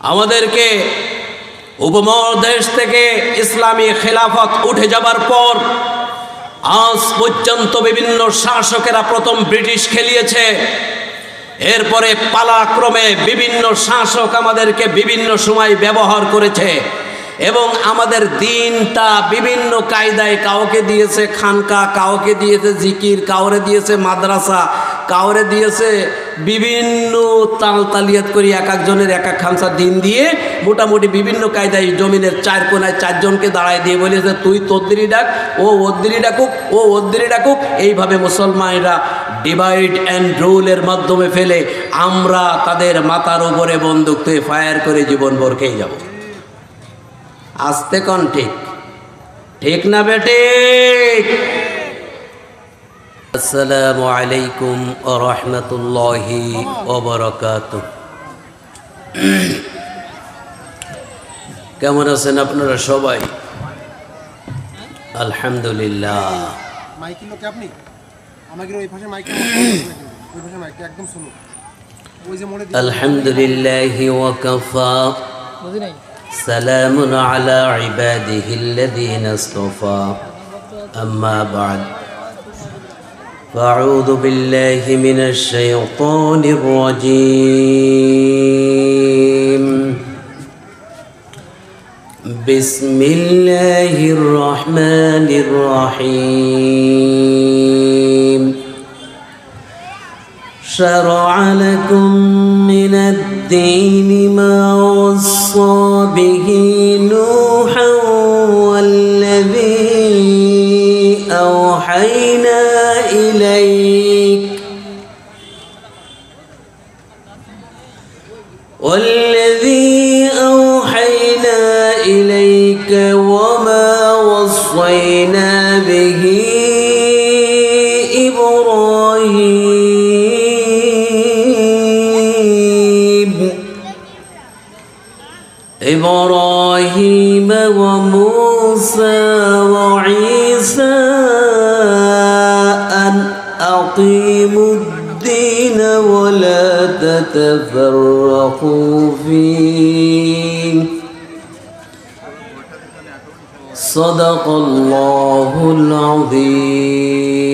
আমাদেরকে উপমহাদেশ থেকে ইসলামী খেলাফত উঠে যাবার পর আজ পর্যন্ত বিভিন্ন শাসকেরা প্রথম ব্রিটিশ খেলিয়েছে, এরপরে পালাক্রমে বিভিন্ন শাসক আমাদেরকে বিভিন্ন সময় ব্যবহার করেছে এবং আমাদের দিনটা বিভিন্ন কায়দায় কাউকে দিয়েছে খানকা, কাউকে দিয়েছে জিকির, কাউরে দিয়েছে মাদ্রাসা, কাউরে দিয়েছে বিভিন্ন তালতালিয়াত করি এক একজনের এক এক খামসা দিন দিয়ে মোটামুটি বিভিন্ন কায়দায় জমিনের চার কোনায় চারজনকে দাঁড়ায় দিয়ে বলেছে তুই তোদ্দিরি ডাক, ও ওদ্দিরি ডাকুক, ও ওদ্দিরি ডাকুক। এইভাবে মুসলমানরা ডিভাইড অ্যান্ড রুলের মাধ্যমে ফেলে আমরা তাদের মাথার উপরে বন্দুক তুই ফায়ার করে জীবনভর খেয়ে যাব। আসতে কোন ঠিক ঠিক না বেটে? আসসালামু আলাইকুম ওয়া রাহমাতুল্লাহি ওয়া বারাকাতুহু। কেমন আছেন আপনারা সবাই? আলহামদুলিল্লাহ। মাইক লোকে আপনি আমাদের ওই পাশে মাইক ওই পাশে মাইক একদম শুনো ওই যে মোড়ে আলহামদুলিল্লাহি ওয়া কাফা সালামুন আলা ইবাদিহিল্লাযীনা ইসতাফা আম্মা বা'দ فأعوذ بالله من الشيطان الرجيم بسم الله الرحمن الرحيم شرع لكم من الدين ما وصى به نوحا والذي أوحينا إليك وما وصينا به إبراهيم وموسى وعيسى أن أقيموا الدين ولا تتفرقوا فيه صدق الله العظيم.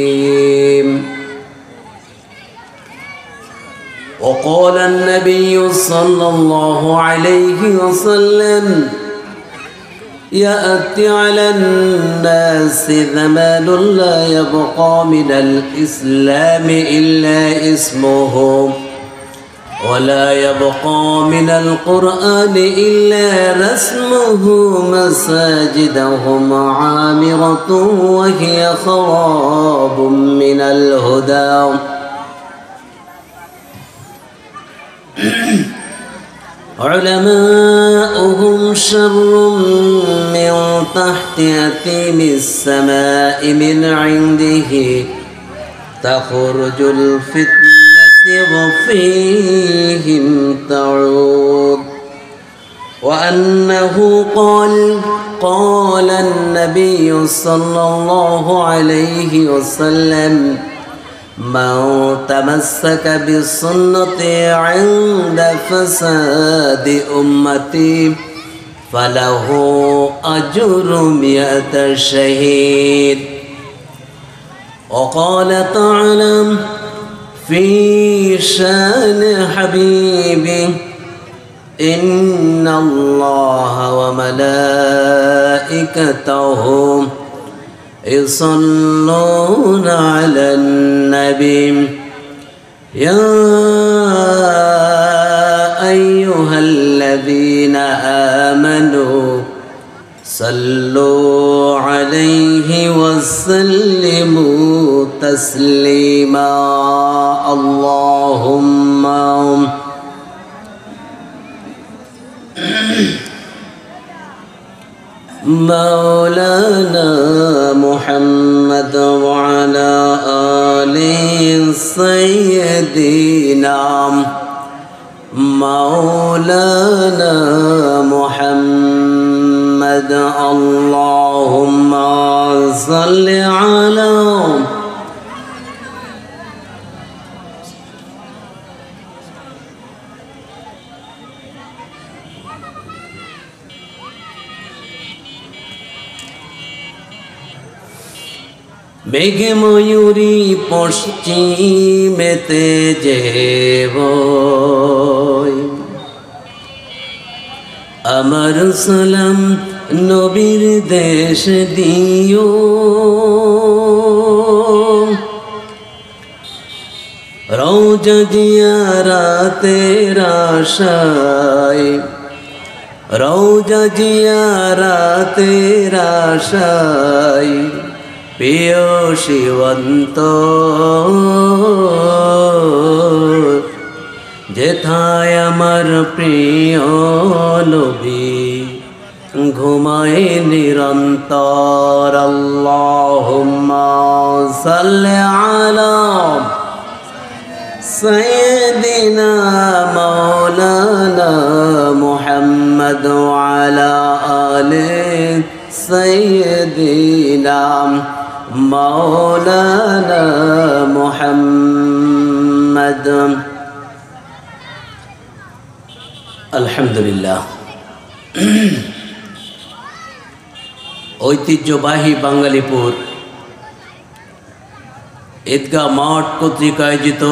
وقال النبي صلى الله عليه وسلم يأتي على الناس زمان لا يبقى من الإسلام إلا اسمه ولا يبقى من القرآن إلا رسمه مساجدهم عامرة وهي خراب من الهدى علماؤهم شر من تحت أثيم السماء من عنده تخرج الفتنة وفيهم تعود وأنه قال النبي صلى الله عليه وسلم من تمسك بالسنة عند فساد أمتي فله أجر 100 شهيد. وقال تعالى في شان حبيبه إن الله وملائكته يصلون على النبي يا أيها الذين آمنوا صلوا عليه وسلموا تسليما. اللهم مولانا محمد وعلى آله سيدنا مولانا محمد اللهم صل على মেঘ ময়ূরী পশ্চিমেতে যেব, আমার সালাম নবীর দেশ দিও, রওজা জিয়ারাতের আশায়, রওজা জিয়ারাতের আশায় প্রিয় শিবন্ত যেথায় আমার প্রিয় নবী ঘুমায় নিরন্তর। আল্লাহুম্মা সাল্লি আলা সাইয়্যিদিনা মাওলানা মুহাম্মদ ওয়া আলা আলি সাইয়্যিদিনা মাওলানা মুহাম্মদ। আলহামদুলিল্লাহ। ঐতিহ্যবাহী বাঙালিপুর ঈদগাহ মাঠ কর্তৃক আয়োজিত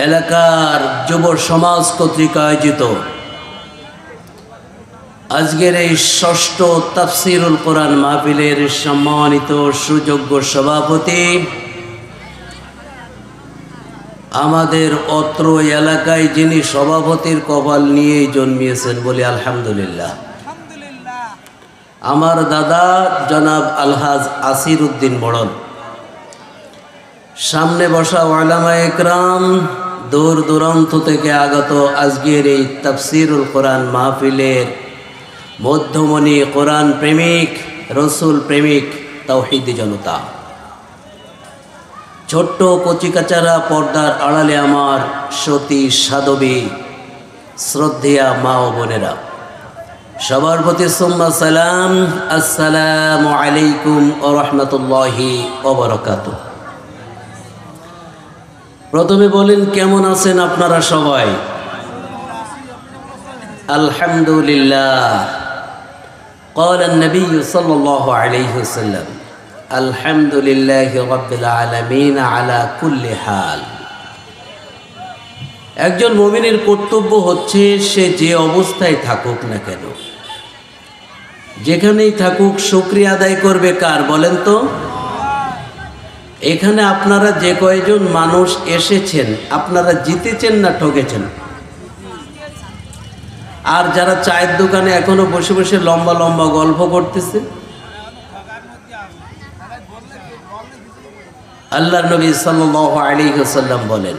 এলাকার যুব সমাজ কর্তৃক আয়োজিত আজকের এই ষষ্ঠ তাফসিরুল কোরআন মাহফিলের সম্মানিত সুযোগ্য সভাপতি, আমাদের অত্র এলাকায় যিনি সভাপতির কপাল নিয়েই জন্মিয়েছেন বলি আলহামদুলিল্লাহ, আমার দাদা জনাব আলহাজ আসির উদ্দিন বড়ন, সামনে বসা ওলামা একরাম, দূর দূরান্ত থেকে আগত আজকের এই তাফসিরুল কোরআন মাহফিলের মধ্যমণি কোরআন প্রেমিক, রসুল প্রেমিক, তাওহীদি জনতা, ছোট্ট কচিকাচারা পর্দার আড়ালে আমার সতী সাধবী শ্রদ্ধেয়া মা ও বোনেরা, সবার প্রতি সুম্মা সালাম, আসসালামু আলাইকুম ওয়া রাহমাতুল্লাহি ওয়া বারাকাতুহু। প্রথমে বলেন কেমন আছেন আপনারা সবাই? আলহামদুলিল্লাহ। قال النبي صلى الله عليه وسلم الحمد لله رب العالمين على كل حال। একজন মুমিনের কর্তব্য হচ্ছে সে যে অবস্থায় থাকুক না কেন, যেখানেই থাকুক শুকরিয়া আদায় করবে কার বলেন তো? এখানে আপনারা যে কয়জন মানুষ এসেছেন, আপনারা জিতেছেন না ঠকেছেন? আর যারা চায়ের দোকানে এখনো বসে বসে লম্বা লম্বা গল্প করতেছে, আল্লাহর নবী সাল্লাল্লাহু আলাইহি ওয়াসাল্লাম বলেন,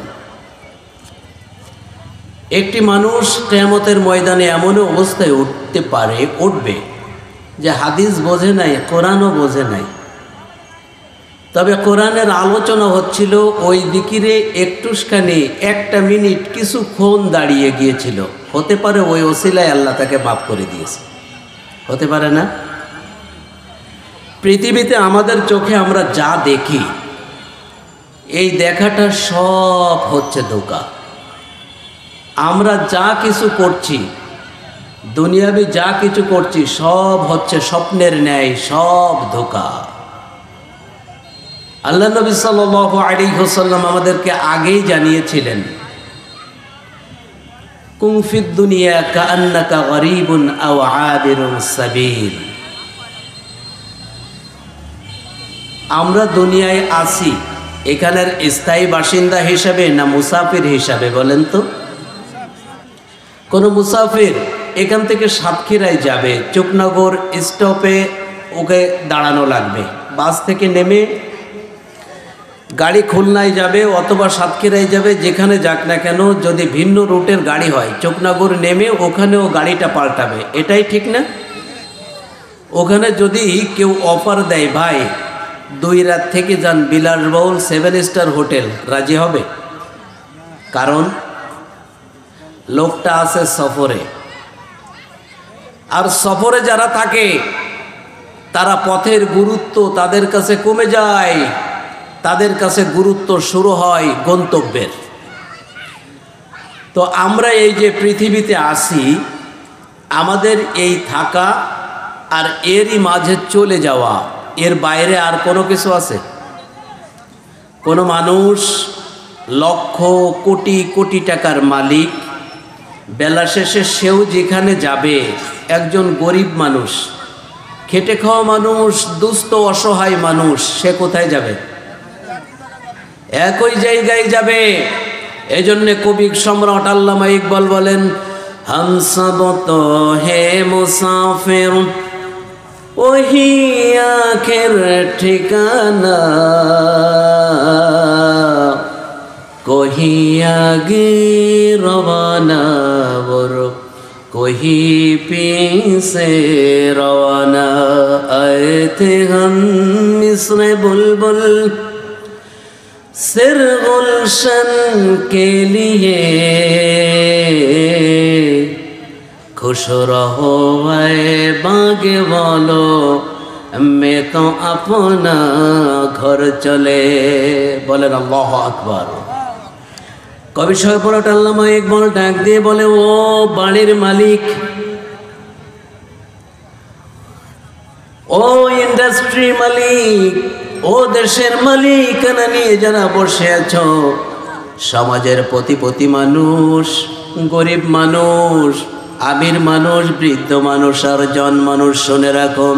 একটি মানুষ কিয়ামতের ময়দানে এমন অবস্থায় উঠতে পারে, উঠবে যে হাদিস বোঝে নাই, কোরআনও বোঝে নাই, তবে কোরআনের আলোচনা হচ্ছিল, ওই দিকিরে একটুখানি একটা মিনিট কিছুক্ষণ দাঁড়িয়ে গিয়েছিল, হতে পারে ওই ওসিলায় আল্লাহ তাকে মাফ করে দিয়েছে, হতে পারে না? পৃথিবীতে আমাদের চোখে আমরা যা দেখি, এই দেখাটা সব হচ্ছে ধোঁকা। আমরা যা কিছু করছি, দুনিয়াবি যা কিছু করছি, সব হচ্ছে স্বপ্নের ন্যায়, সব ধোঁকা। আল্লাহ নবী সাল্লাল্লাহু আলাইহি ওয়াসাল্লাম আমাদেরকে আগেই জানিয়েছিলেন, কুন ফিদ দুনিয়া কাআন্নাকা গরীবুন আও আবিরুন সাবিল। আমরা দুনিয়ায় আসি এখানের স্থায়ী বাসিন্দা হিসাবে না মুসাফির হিসাবে বলেন তো? কোন মুসাফির এখান থেকে সাতক্ষীরায় যাবে, চুকনগর স্টপে ওকে দাঁড়ানো লাগবে, বাস থেকে নেমে গাড়ি খুলনায় যাবে অথবা সাতক্ষীরায় যাবে, যেখানে যাক না কেন, যদি ভিন্ন রুটের গাড়ি হয় চোকনগর নেমে ওখানেও গাড়িটা পাল্টাবে, এটাই ঠিক না? ওখানে যদি কেউ অফার দেয়, ভাই 2 রাত থেকে যান বিলাসবহুল 7 স্টার হোটেল, রাজি হবে? কারণ লোকটা আছে সফরে, আর সফরে যারা থাকে তারা পথের গুরুত্ব তাদের কাছে কমে যায়, তাদের কাছে গুরুত্ব শুরু হয় গন্তব্যের। তো আমরা এই যে পৃথিবীতে আসি, আমাদের এই থাকা আর এরই মাঝে চলে যাওয়া, এর বাইরে আর কোনো কিছু আছে? কোনো মানুষ লক্ষ কোটি কোটি টাকার মালিক, বেলা শেষে সেও যেখানে যাবে, একজন গরিব মানুষ, খেটে খাওয়া মানুষ, দুস্থ অসহায় মানুষ, সে কোথায় যাবে? একই জায়গায় যাবে। এজন্যে কবি সম্রাট আল্লামা ইকবাল বলেন, हम सब तो है मुसाफिर वही आखिर ठिकाना, कोई आगे रवाना और कोई पीछे रवाना, आए थे हम मिस्र बुलबुल सिर गुलशन के लिए, खुश रहो बागे बोलो मैं तो अपना घर चले। বলেন আল্লাহু আকবার। কবি সম্রাট আল্লামা ইকবাল ডাক দিয়ে বলে, ও বাড়ির মালিক, ও ইন্ডাস্ট্রি মালিক, ও দেশের মালিকানা নিয়ে যারা বসে আছো, সমাজের প্রতিপতি মানুষ, গরিব মানুষ, আমির মানুষ, বৃদ্ধ মানুষ আর জন মানুষ, শুনে রাখো,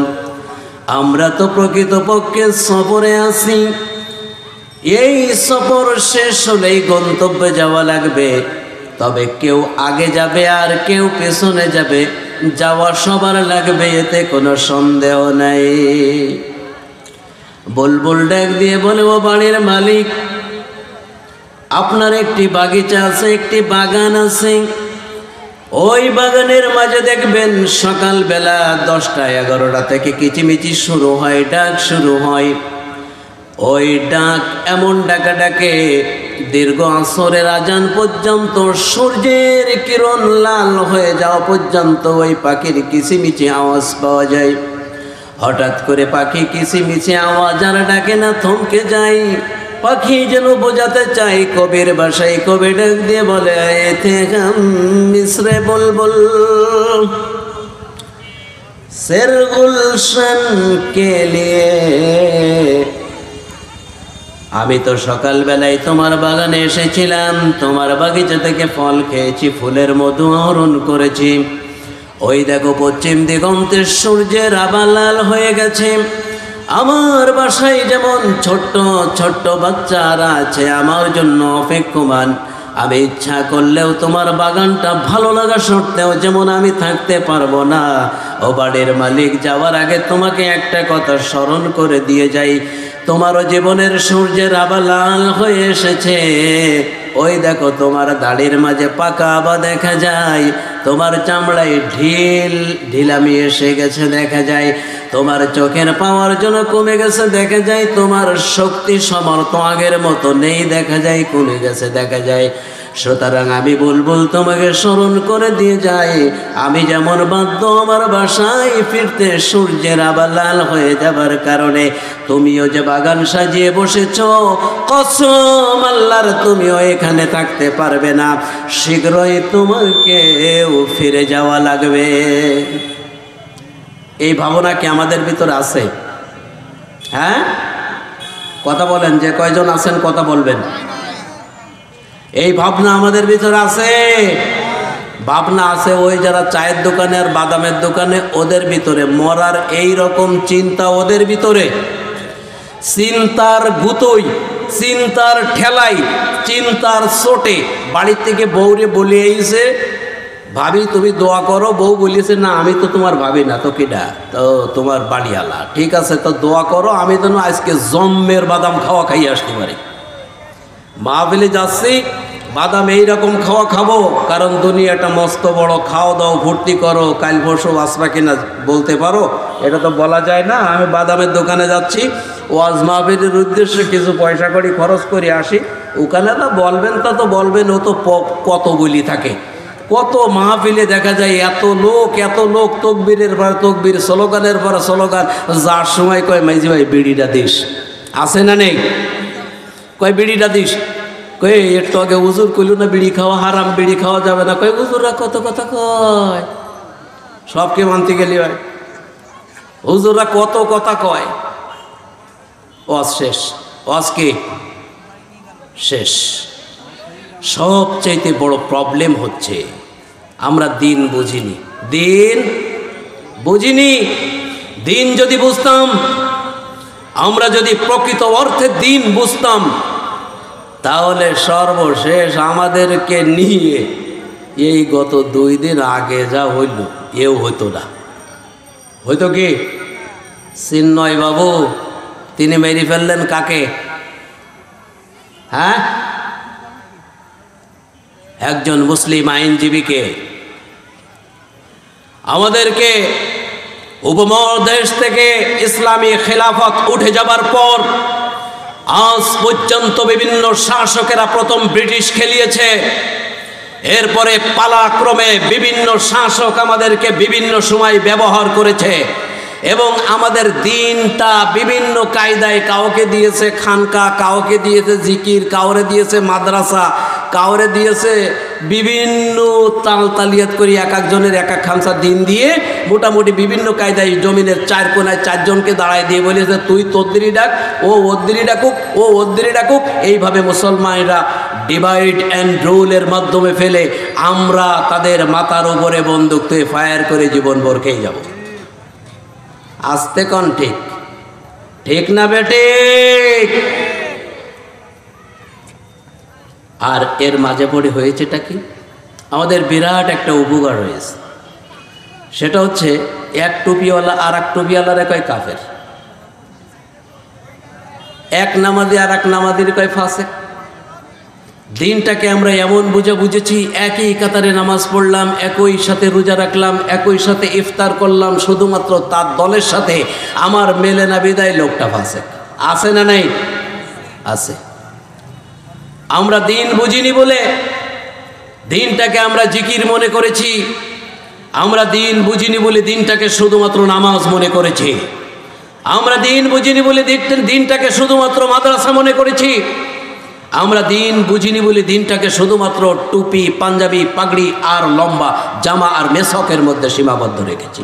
আমরা তো প্রকৃতপক্ষে সফরে আছি। এই সফর শেষ হলেই গন্তব্যে যাওয়া লাগবে। তবে কেউ আগে যাবে আর কেউ পেছনে যাবে, যাওয়া সবার লাগবে, এতে কোনো সন্দেহ নাই। বুলবুল ডাক দিয়ে বলে, ও বাড়ির মালিক, আপনার একটি বাগিচা আছে, একটি বাগান আছে। ওই বাগানের মাঝে দেখবেন সকালবেলা 10টা-11টা থেকে কিচিমিচি শুরু হয়, ডাক শুরু হয়। ওই ডাক এমন ডাকা ডাকে দীর্ঘ আসরের আজান পর্যন্ত, সূর্যের কিরণ লাল হয়ে যাওয়া পর্যন্ত ওই পাখির কিচিমিচি আওয়াজ পাওয়া যায়। হঠাৎ করে পাখি কিচিমিচি আওয়াজ আর ডাকে না, থমকে যায়। পাখি যেন বোঝাতে চাই, কবির ভাষায় কবি ডাক দিয়ে বলে, এতে গাম মিসরে বুলবুল সির গুলশন কে লিয়ে, আমি তো সকালবেলায় তোমার বাগানে এসেছিলাম, তোমার বাগিচা থেকে ফল খেয়েছি, ফুলের মধু আহরণ করেছি। ওই দেখো পশ্চিম দিগন্তের সূর্যের আভা লাল হয়ে গেছে। আমার বাসায় যেমন ছোট্ট ছোট্ট বাচ্চারা আছে আমার জন্য অপেক্ষমান, আমি ইচ্ছা করলেও তোমার বাগানটা ভালো লাগা সত্ত্বেও যেমন আমি থাকতে পারবো না। ও বাড়ির মালিক, যাওয়ার আগে তোমাকে একটা কথা স্মরণ করে দিয়ে যাই, তোমারও জীবনের সূর্যের আভা লাল হয়ে এসেছে। ওই দেখো তোমার দাড়ির মাঝে পাকা আভা দেখা যায়, তোমার চামড়ায় ঢিলামি এসে গেছে দেখা যায়, তোমার চোখের পাওয়ার জন্য কমে গেছে দেখা যায়, তোমার শক্তি সমর্থ আগের মতো নেই দেখা যায়, কমে গেছে দেখা যায়। সুতরাং আমি বুলবুল তোমাকে স্মরণ করে দিয়ে যাই, আমি যেমন বাধ্য আমার বাসায় ফিরতে সূর্যের আভা লাল হয়ে যাবার কারণে, তুমিও যে বাগান সাজিয়ে বসেছ, কসম আল্লাহর তুমিও এখানে থাকতে পারবে না, শীঘ্রই তোমাকেও ফিরে যাওয়া লাগবে। এই ভাবনা কি আমাদের ভিতরে আছে? হ্যাঁ, কথা বলেন, যে কয়জন আছেন কথা বলবেন। এই ভাবনা আমাদের ভিতরে আছে? ভাবনা আছে ওই যারা চায়ের দোকানে আর বাদামের দোকানে, ওদের ভিতরে মরার এই রকম চিন্তা ওদের ভিতরে। চিন্তার গুতোই, চিন্তার ঠেলাই, চিন্তার চোটে বাড়ির থেকে বউরে বলে আইছে, ভাবি তুমি দোয়া করো। বউ বলিয়েছে, না আমি তো তোমার ভাবি না, তো কিডা? তো তোমার বাড়িওয়ালা। ঠিক আছে, তো দোয়া করো আমি যেন আজকে জম্মের বাদাম খাওয়া খাইয়ে আসতে পারি। মাহফিলে যাচ্ছি, বাদাম এইরকম খাওয়া খাবো, কারণ দুনিয়াটা মস্ত বড়, খাও দাও ভর্তি করো, কাল পরশু আসবা কিনা বলতে পারো, এটা তো বলা যায় না। আমি বাদামের দোকানে যাচ্ছি, ওয়াজ মাহফিলের উদ্দেশ্যে কিছু পয়সা করি খরচ করে আসি। ওখানে না বলবেন, তা তো বলবেন, ও তো কত বলি থাকে, কত মাহফিলে দেখা যায় এত লোক, তকবীরের পর তকবীর, স্লোগানের পর স্লোগান। যার সময় কয়, মাইজি ভাই বিড়িটা দিস, আছে না নেই? কয় বিড়িটা দিস। কই একটু আগে হুজুর কইল না বিড়ি খাওয়া হারাম, বিড়ি খাওয়া যাবে না। কয় হুজুররা কত কথা কয়, সবকে মানতে গেলি হয়। হুজুররা কত কথা কয়, ওয়াজ শেষ, ওয়াজ কি শেষ। সবচাইতে বড় প্রবলেম হচ্ছে আমরা দিন বুঝিনি, দিন বুঝিনি। দিন যদি বুঝতাম, আমরা যদি প্রকৃত অর্থে দিন বুঝতাম, তাহলে সর্বশেষ আমাদেরকে নিয়ে এই গত 2 দিন আগে যা হইল এও হইতো না। হইতো কি? চিন্ময় বাবু তিনি মেরে ফেললেন কাকে? হ্যাঁ, একজন মুসলিম আইনজীবীকে। আমাদেরকে উপমহাদেশ থেকে ইসলামী খেলাফত উঠে যাবার পর আজ পর্যন্ত বিভিন্ন শাসকেরা প্রথম ব্রিটিশ খেলিয়েছে, এরপরে পালাক্রমে বিভিন্ন শাসক আমাদেরকে বিভিন্ন সময় ব্যবহার করেছে এবং আমাদের দিনটা বিভিন্ন কায়দায় কাউকে দিয়েছে খানকা, কাউকে দিয়েছে জিকির, কাউরে দিয়েছে মাদ্রাসা, কাউরে দিয়েছে বিভিন্ন তালতালিয়াত করি এক একজনের এক এক খামসা দিন দিয়ে মোটামুটি বিভিন্ন কায়দায় জমিনের 4 কোনায় 4 জনকে দাঁড়ায় দিয়ে বলেছে তুই তোদ্দিরি ডাক, ও ওদ্দিরি ডাকুক, ও ওদ্দিরি ডাকুক। এইভাবে মুসলমানেরা ডিভাইড অ্যান্ড রুলের মাধ্যমে ফেলে আমরা তাদের মাথার উপরে বন্দুক তুই ফায়ার করে জীবনভর খেয়ে যাব। আস্তে কোন ঠিক, ঠিক না বেঠিক? আর এর মাঝে পড়ে হয়েছেটা কি? আমাদের বিরাট একটা উপকার হয়েছে, সেটা হচ্ছে এক টুপিওয়ালা আর এক টুপিওয়ালারে কয় কাফের, এক নামাজি আর এক নামাজির কয় ফাসেক। দিনটাকে আমরা এমন বুঝেছি, একই কাতারে নামাজ পড়লাম, একই সাথে রোজা রাখলাম, একই সাথে ইফতার করলাম, শুধুমাত্র তার দলের সাথে আমার মেলে না বিদায় লোকটা ফাসেক। আছে না নাই? আছে। আমরা দিন বুঝিনি বলে দিনটাকে আমরা জিকির মনে করেছি, আমরা দিন বুঝিনি বলে দিনটাকে শুধুমাত্র নামাজ মনে করেছি, আমরা দিন বুঝিনি বলে দিনটাকে শুধুমাত্র মাদ্রাসা মনে করেছি, আমরা দিন বুঝিনি বলে দিনটাকে শুধুমাত্র টুপি, পাঞ্জাবি, পাগড়ি আর লম্বা জামা আর মেসকের মধ্যে সীমাবদ্ধ রেখেছি।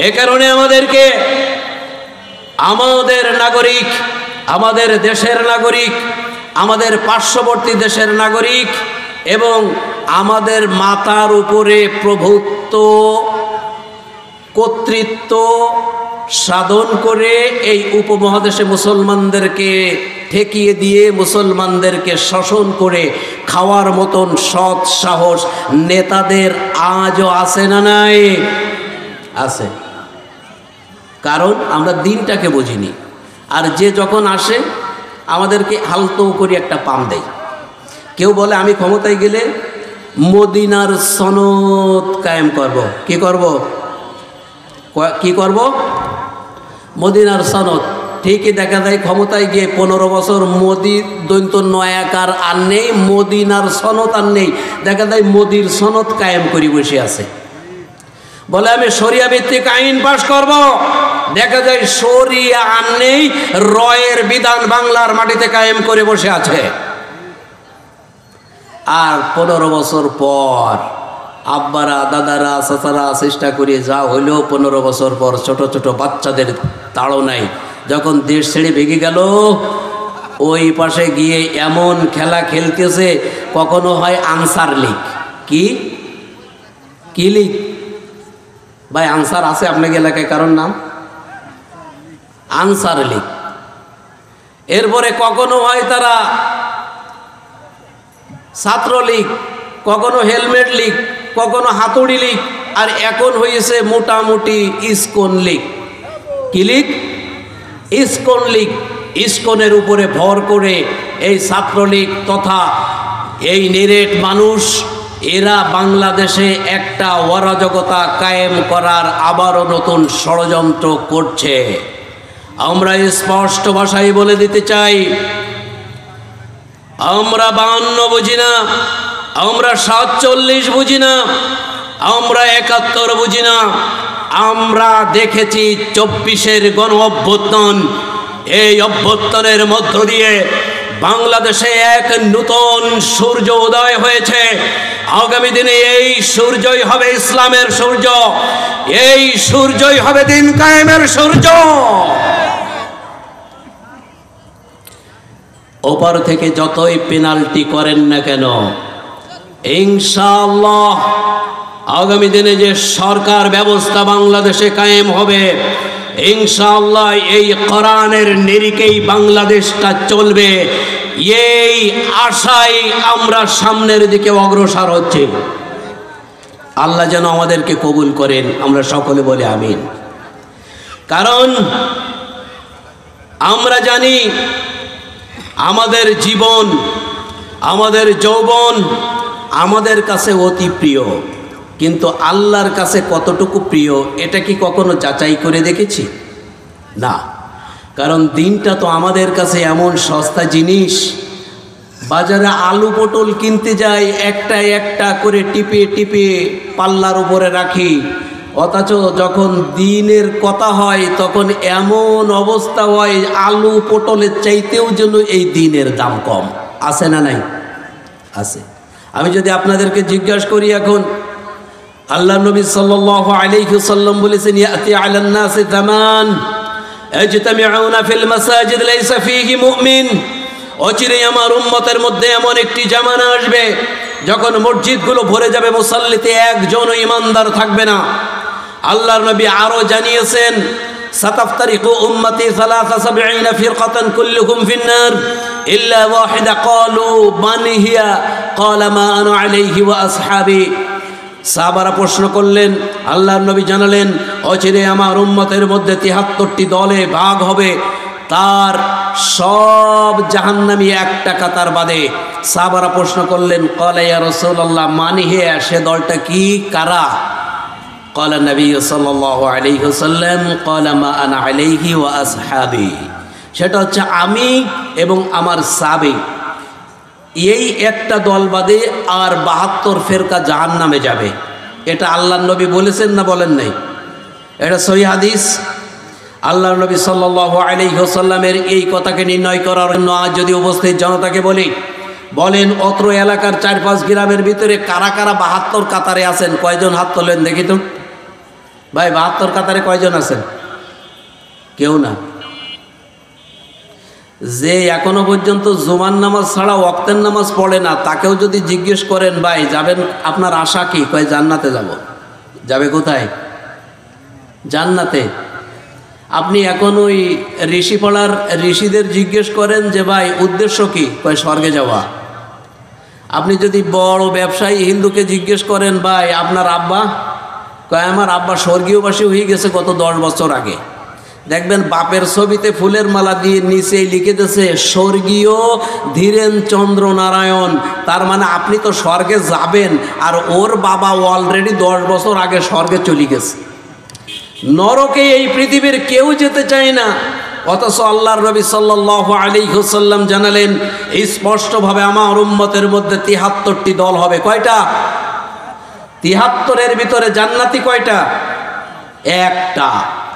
এ কারণে আমাদেরকে আমাদের নাগরিক, আমাদের দেশের নাগরিক, আমাদের পার্শ্ববর্তী দেশের নাগরিক এবং আমাদের মাথার উপরে প্রভুত্ব কর্তৃত্ব সাধন করে এই উপমহাদেশে মুসলমানদেরকে ঠেকিয়ে দিয়ে মুসলমানদেরকে শাসন করে খাওয়ার মতন সৎ সাহস নেতাদের আজও আছে না নাই? আছে। কারণ আমরা দিনটাকে বুঝিনি। আর যে যখন আসে আমাদেরকে হালতো করে একটা পাম দেয়। কেউ বলে আমি ক্ষমতায় গেলে মদিনার সনদ কায়েম করব। কি করব? কি করব? মদিনার সনদ। ঠিকই দেখা যায় ক্ষমতায় গিয়ে 15 বছর মোদি দৈন্ত নয়াকার আর নেই, মদিনার সনদ আর নেই, দেখা যায় মোদির সনদ কায়েম করে বসে আছে। বলে আমি শরিয়া ভিত্তিক আইন পাশ করব, দেখা যায় শরিয়া আর নেই, রয়ের বিধান বাংলার মাটিতে কায়েম করে বসে আছে। আর 15 বছর পর আব্বারা, দাদারা, চাচারা চেষ্টা করে যা হইলেও 15 বছর পর ছোট ছোট বাচ্চাদের তাড়নায় যখন দেশ ছেড়ে ভেঙে গেল, ওই পাশে গিয়ে এমন খেলা খেলতেছে, কখনো হয় আনসার লীগ। কি লীগ ভাই? আনসার আছে আপনাকে এলাকায় কারণ নাম? আনসার লীগ। এরপরে কখনো হয় তারা ছাত্রলীগ, কখনো হেলমেট লীগ, কখনো হাতুড়ি লীগ, আর এখন হয়েছে মোটামুটি ইসকন লীগ। কি লীগ? ইসকন লীগ। ইসকনের উপরে ভর করে এই ছাত্রলীগ তথা এই নিরেট মানুষ এরা বাংলাদেশে একটা অরাজকতা কায়েম করার আবারও নতুন ষড়যন্ত্র করছে। আমরা স্পষ্ট ভাষায় বলে দিতে চাই, আমরা 52 বুঝি না, আমরা 47 বুঝি না, আমরা 71 বুঝি না, আমরা দেখেছি 24-এর গণ অভ্যুত্থান। এই অভ্যুত্থানের মধ্য দিয়ে বাংলাদেশে এক নতুন সূর্য উদয় হয়েছে। আগামী দিনে এই সূর্যই হবে ইসলামের সূর্য, এই সূর্যই হবে দিন কায়েমের সূর্য। ওপার থেকে যতই পেনাল্টি করেন না কেন, ইনশাআল্লাহ আগামী দিনে যে সরকার ব্যবস্থা বাংলাদেশে কায়েম হবে, ইনশাআল্লাহ এই কোরআনের নিরিখেই বাংলাদেশটা চলবে। এই আশায় আমরা সামনের দিকে অগ্রসর হচ্ছি। আল্লাহ যেন আমাদেরকে কবুল করেন, আমরা সকলে বলি আমিন। কারণ আমরা জানি আমাদের জীবন, আমাদের যৌবন আমাদের কাছে অতি প্রিয়, কিন্তু আল্লাহর কাছে কতটুকু প্রিয় এটা কি কখনো যাচাই করে দেখেছি? না। কারণ দিনটা তো আমাদের কাছে এমন সস্তা জিনিস, বাজারে আলু পটল কিনতে যাই একটা একটা করে টিপে টিপে পাল্লার উপরে রাখি, অথচ যখন দিনের কথা হয় তখন এমন অবস্থা হয় আলু পটলের চাইতেও যেন এই দিনের দাম কম। আছে না নাই? আছে। আমি যদি আপনাদেরকে জিজ্ঞাসা করি, এখন আল্লাহ নবী সাল্লাল্লাহু আলাইহি ওয়াসাল্লাম বলেছেন, ইয়াতি আলান নাসি জামান ইয়াজতামিউনা ফিল মাসাজিদ লাইসা ফীহি মুমিন। অচিরেই আমার উম্মতের মধ্যে এমন একটি জামানা আসবে যখন মসজিদগুলো ভরে যাবে, মুসাল্লিতে একজনও ইমানদার থাকবে না। আল্লাহর নবী আরো জানিয়েছেন, সাতাফতারিকু উম্মতি 73 ফিরকাতান কুল্লুহুম ফিন্নার ইল্লা ওয়াহিদা। ক্বালু মান হিয়া? ক্বালা মা আনা আলাইহি ওয়া আসহাবি। সাহাবারা প্রশ্ন করলেন, আল্লাহর নবী জানালেন, অচিরে আমার উম্মতের মধ্যে 73টি দলে ভাগ হবে, তার সব জাহান্নামী একটা কাতার বাদে। সাহাবারা প্রশ্ন করলেন, ক্বালা ইয়া রাসূলুল্লাহ মান হিয়া? সে দলটা কি, কারা? ক্বালা নবী সাল্লাল্লাহু আলাইহি ওয়াসাল্লাম, ক্বালা মা আনা আলাইহি ওয়া আসহাবি। সেটা হচ্ছে আমি এবং আমার সাহাবী। এই একটা দল বাদে আর 72 ফেরকা জাহান্নামে যাবে। এটা আল্লাহর নবী বলেছেন না বলেন নাই? এটা সহিহ হাদিস। আল্লাহর নবী সাল্লাল্লাহু আলাইহি ওয়াসাল্লামের এই কথাকে নির্ণয় করার জন্য আজ যদি উপস্থিত জনতাকে বলেন অত্র এলাকার 4-5 গ্রামের ভিতরে কারা কারা 72 কাতারে আছেন, কয়জন হাত তোলেন দেখি তো। ভাই 72 কাতারে কয়জন আছেন? কেউ না। যে এখনো পর্যন্ত জুমার নামাজ ছাড়া ওয়াক্তের নামাজ পড়ে না, তাকেও যদি জিজ্ঞেস করেন, ভাই যাবেন, আপনার আশা কি? কয় জান্নাতে যাব। যাবে কোথায়? জান্নাতে। আপনি এখন ওই ঋষিপাড়ার ঋষিদের জিজ্ঞেস করেন যে ভাই উদ্দেশ্য কি? কয় স্বর্গে যাওয়া। আপনি যদি বড় ব্যবসায়ী হিন্দুকে জিজ্ঞেস করেন, ভাই আপনার আব্বা? কয় আমার আব্বা স্বর্গীয়বাসী হয়ে গেছে গত 10 বছর আগে। দেখবেন বাপের ছবিতে ফুলের মালা দিয়ে নিচেই লিখে দিয়েছে স্বর্গীয় ধীরেন চন্দ্র নারায়ণ। তার মানে আপনি তো স্বর্গে যাবেন, আর ওর বাবা অলরেডি 10 বছর আগে স্বর্গে চলে গেছে। নরকে এই পৃথিবীর কেউ যেতে চায় না, অথচ আল্লাহর নবী সাল্লাল্লাহু আলাইহি ওয়াসাল্লাম জানালেন স্পষ্টভাবে, আমার উম্মতের মধ্যে 73টি দল হবে। কয়টা? 73-এর ভিতরে জান্নাতি কয়টা? একটা।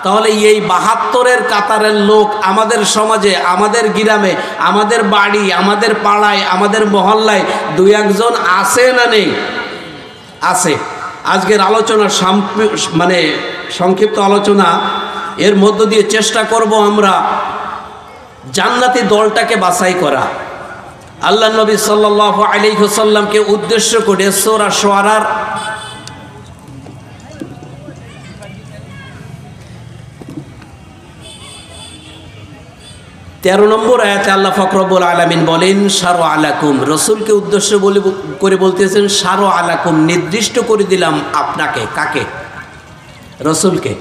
তাহলে এই 72-এর কাতারের লোক আমাদের সমাজে, আমাদের গ্রামে, আমাদের বাড়ি, আমাদের পাড়ায়, আমাদের মহল্লায় 2-1 জন আছে না নেই? আছে। আজকের আলোচনা মানে সংক্ষিপ্ত আলোচনা, এর মধ্য দিয়ে চেষ্টা করব আমরা জান্নাতি দলটাকে বাছাই করা। আল্লাহ নবী সাল্লাল্লাহু আলাইহি ওয়াসাল্লামকে উদ্দেশ্য করে সূরা শুআরার 13 নম্বর আয়াতে আল্লাহ পাক রব্বুল আলামিন বলেন, শারু আলাকুম। রসুলকে উদ্দেশ্য করে বলতেছেন, শারু আলাকুম, নির্দিষ্ট করে দিলাম আপনাকে। কাকে? রসুলকে।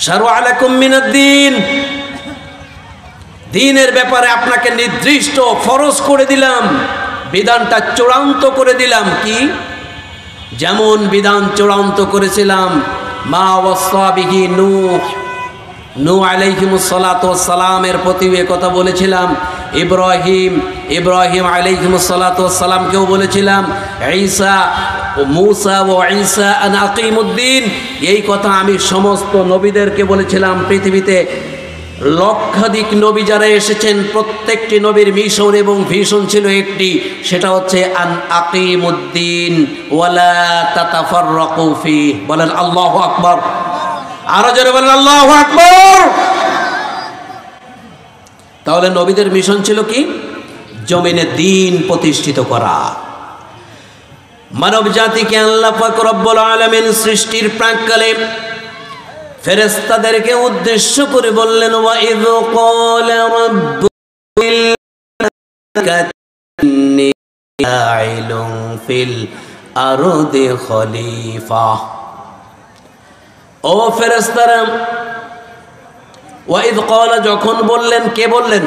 শারু আলাকুম মিনাদ্দিন, দিনের ব্যাপারে আপনাকে নির্দিষ্ট ফরজ করে দিলাম, বিধানটা চূড়ান্ত করে দিলাম। কি? যেমন বিধান চূড়ান্ত করেছিলাম মা ওয়াসা বিহি নূহ আলাইহিমুস সালাতু ওয়াস সালামের প্রতি কথা বলেছিলাম, ইব্রাহিম আলাইহিমুস সালাতু ওয়াস সালামকেও বলেছিলাম, মূসা ও ঈসা আন আকিমুদ্দিন, এই কথা আমি সমস্ত নবীদেরকে বলেছিলাম। পৃথিবীতে লক্ষাধিক নবী যারা এসেছেন প্রত্যেকটি নবীর মিশন এবং ভিশন ছিল একটি, সেটা হচ্ছে আন আকিমুদ্দিন ওয়ালা তাতাফাররাকু ফি। বলেন আল্লাহু আকবার, আরো জোরে বলেন আল্লাহু আকবার। তাহলে নবীদের মিশন ছিল কি? জমিনে দ্বীন প্রতিষ্ঠিত করা। মানব জাতিকে আল্লাহ পাক রব্বুল আলামিন সৃষ্টির প্রাক্কালে ফেরেশতাদেরকে উদ্দেশ্য করে বললেন, ওয়া ইয ক্বালা রাব্বুকা ইন্নী জাইলুন ফিল আরদি খলিফা। ও ফেরেশতারা, ওয়া ইয ক্বালা যখন বললেন, কে বললেন?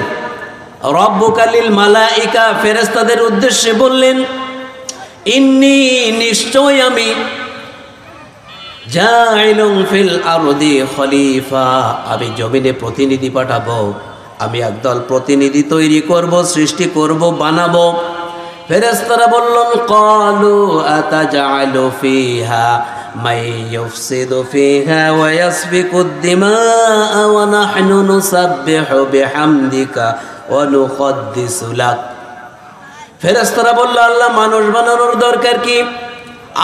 রব্বুকা লিল মালাইকা, ফেরেশতাদের উদ্দেশ্যে বললেন, ইন্নী নিশ্চয় আমি জাইলুন ফিল আরদি খলিফা, আমি জমিনে প্রতিনিধি পাঠাবো, আমি একদল প্রতিনিধি তৈরি করব, সৃষ্টি করব, বানাবো। ফেরেশতারা বললেন, ক্বালু আতাজআলু ফিহা মান ইউফসিদু ফিহা ওয়া ইয়াসফিকুদ দিমাআ ওয়া নাহনু নুসাব্বিহু বিহামদিকা ওয়া নুকদ্দিসু লাক। ফেরেশতারা বলল, আল্লাহ মানুষ বানানোর দরকার কি?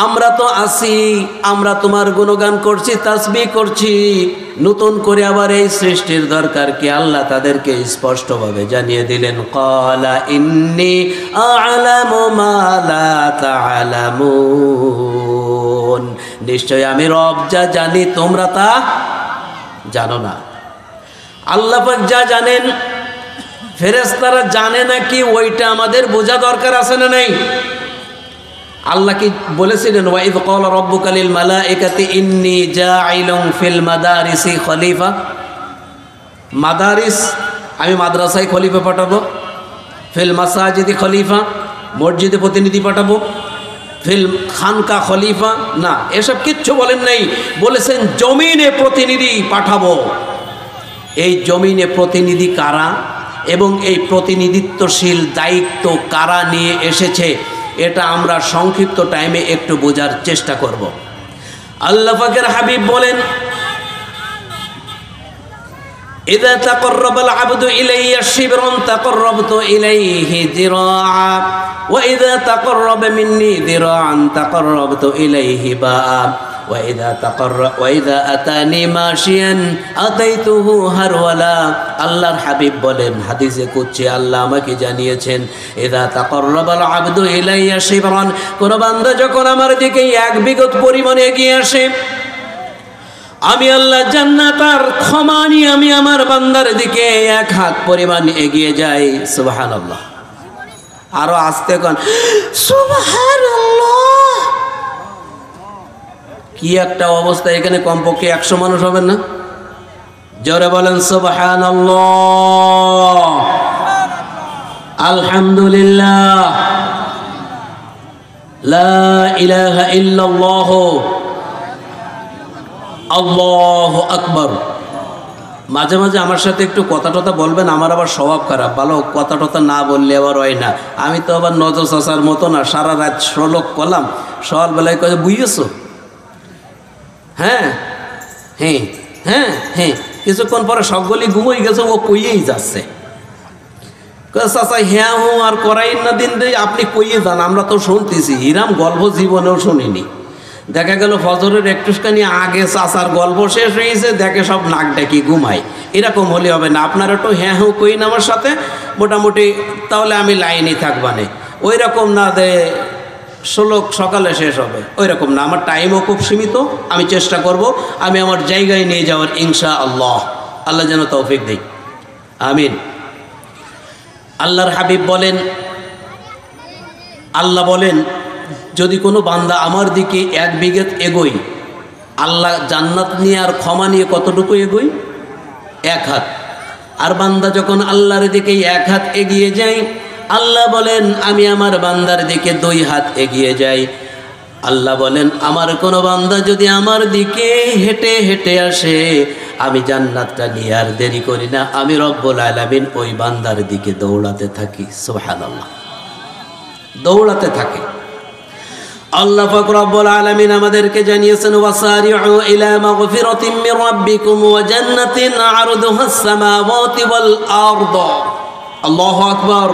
আমরা তো আছি, আমরা তোমার গুণগান করছি, তাসবিহ করছি, নতুন করে আবার এই সৃষ্টির দরকার কি? আল্লাহ তাদেরকে স্পষ্টভাবে জানিয়ে দিলেন, ক্বালা ইন্নী আ'লামু মা লা তা'লামুন, নিশ্চয় আমি রব যা জানি তোমরা তা জানো না। আল্লাহ পাক যা জানেন ফেরেশতারা জানে নাকি ওইটা আমাদের বোঝা দরকার আছে না নাই? আল্লাহ কি বলেছিলেন, ওয়া ইয ক্বালা রাব্বুকা লিল মালাইকাতি ইন্নী জাইলুন ফিল মাদারিসি খলিফা? মাদারিস আমি মাদ্রাসায় খলিফা পাঠাবো, ফিল মাসাজিদি খলিফা মসজিদে প্রতিনিধি পাঠাবো, ফিল খানকা খলিফা না, এসব কিচ্ছু বলেন নাই। বলেছেন জমিনে প্রতিনিধি পাঠাবো। এই জমিনে প্রতিনিধি কারা এবং এই প্রতিনিধিত্বশীল দায়িত্ব কারা নিয়ে এসেছে, এটা আমরা সংক্ষিপ্ত টাইমে একটু বোঝার চেষ্টা করব। আল্লাহ পাকের হাবিব বলেন, ইযা তাকাররাবাল আবদু ইলাইয়া শিবরান তাকাররাবতু ইলাইহি যিরাআ ওয়া ইযা তাকাররাবা মিন্নি যিরাআন তাকাররাবতু ইলাইহি বাআ ওয়া ইযা আতানি মাশিয়ান আতাইতুহু হারওয়ালা। আল্লাহর হাবিব বলেন, হাদিসে কুদসি আল্লাহ আমাকে জানিয়েছেন, ইযা তাকাররাবাল আবদু ইলাইয়া শিবরান, কোন বান্দা যখন আমার দিকে এক বিগত পরিমাণ এগিয়ে আসে, আমি আল্লাহ জান্নাত আর ক্ষমা নিয়ে আমি আমার বান্দার দিকে এক হাত পরিমাণ এগিয়ে যাই। সুবহানাল্লাহ, আরো আস্তে কোন সুবহানাল্লাহ। কি একটা অবস্থা, এখানে কমপক্ষে 100 মানুষ হবেন না? জোরে বলেন সুবহানাল্লাহ, আলহামদুলিল্লাহ, লা ইলাহা ইল্লাল্লাহ, আল্লাহু আকবার। মাঝে মাঝে আমার সাথে একটু কথা টথা বলবেন, আমার আবার স্বভাব খারাপ, ভালো কথা টথা না বললে আবার হয় না। আমি তো আবার নজর চাচার মতো না, সারা রাত শ্লোক করলাম, সকালবেলায় কয়ে বুঝেছো? হ্যাঁ হ্যাঁ হ্যাঁ হ্যাঁ, কিছুক্ষণ পরে সবগুলি ঘুমোই গেছে, ও কইয়েই যাচ্ছে। চাচা হ্যাঁ হো আর করাই না দিন রে, আপনি কইয়ে যান, আমরা তো শুনতেছি। হিরাম গল্প জীবনেও শুনিনি। দেখা গেল ফজরের একটুখানি আগে চাচার গল্প শেষ হয়েছে, দেখে সব নাক ডাকি ঘুমায়। এরকম হলে হবে না, আপনারা একটু হ্যাঁ হো কইন আমার সাথে মোটামুটি, তাহলে আমি লাইনই থাকবানে। ওই রকম না যে শ্লোক সকালে শেষ হবে, ওই রকম না। আমার টাইমও খুব সীমিত, আমি চেষ্টা করব আমি আমার জায়গায় নিয়ে যাওয়ার, ইনশাআল্লাহ। আল্লাহ যেন তৌফিক দেয়, আমিন। আল্লাহর হাবিব বলেন, আল্লাহ বলেন, যদি কোনো বান্দা আমার দিকে এক বিঘত এগোই, আল্লাহ জান্নাত নিয়ে আর ক্ষমা নিয়ে কতটুকু এগোই? 1 হাত। আর বান্দা যখন আল্লাহর দিকে 1 হাত এগিয়ে যায়, আল্লাহ বলেন আমি আমার বান্দার দিকে 2 হাত এগিয়ে যাই। আল্লাহ বলেন, আমার কোনো বান্দা যদি আমার দিকে হেঁটে হেঁটে আসে, আমি জান্নাতটা নিয়ে আর দেরি করি না, আমি রব্বুল আলামিন ওই বান্দার দিকে দৌড়াতে থাকি। সুবহানাল্লাহ, দৌড়াতে থাকে। আল্লাহ পাক রব্বুল আলামিন আমাদেরকে জানিয়েছেন ওয়াসারিউ ইলা মাগফিরাতিম মির রাব্বিকুম ওয়া জান্নাতিন আরদুহাস সামাওয়াতি ওয়াল আরদ। আল্লাহু আকবার।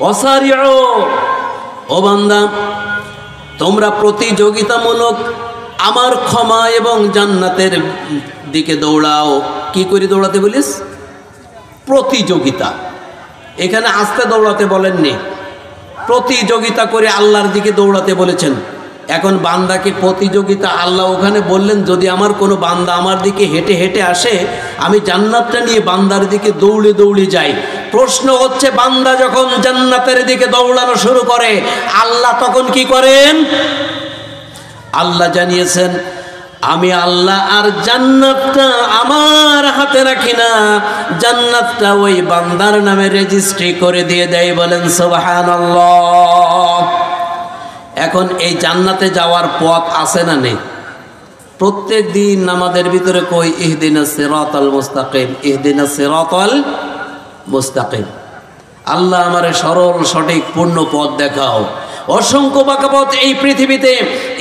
ওয়াসারিউ, ও বান্দা তোমরা প্রতিযোগিতামূলক আমার ক্ষমা এবং জান্নাতের দিকে দৌড়াও। কি করে দৌড়াতে বলিস? প্রতিযোগিতা। এখানে আস্তে দৌড়াতে বলেননি, প্রতিযোগিতা করে আল্লাহর দিকে দৌড়াতে বলেছেন। এখন বান্দাকে প্রতিযোগিতা, আল্লাহ ওখানে বললেন যদি আমার কোনো বান্দা আমার দিকে হেঁটে হেঁটে আসে, আমি জান্নাতটা নিয়ে বান্দার দিকে দৌড়ে দৌড়ে যাই। প্রশ্ন হচ্ছে, বান্দা যখন জান্নাতের দিকে দৌড়ানো শুরু করে আল্লাহ তখন কি করেন? আল্লাহ জানিয়েছেন আমি আল্লাহ আর জান্নাতটা আমার হাতে রাখি না, জান্নাতটা ওই বান্দার নামে রেজিস্ট্রি করে দিয়ে দেয়। বলেন সুবহানাল্লাহ। এখন এই জান্নাতে যাওয়ার পথ আছে না নেই? প্রত্যেক দিন নামাজের ভিতরে কই ইহদিনাস সিরাতাল মুস্তাকিম, ইহদিনাস সিরাতাল মুস্তাকিম। আল্লাহ আমারে সরল সঠিক পূর্ণ পথ দেখাও। অসংখ্য বাঁকাপথ এই পৃথিবীতে,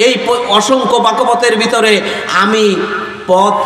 এই অসংখ্য বাঁকাপথের ভিতরে আমি পথ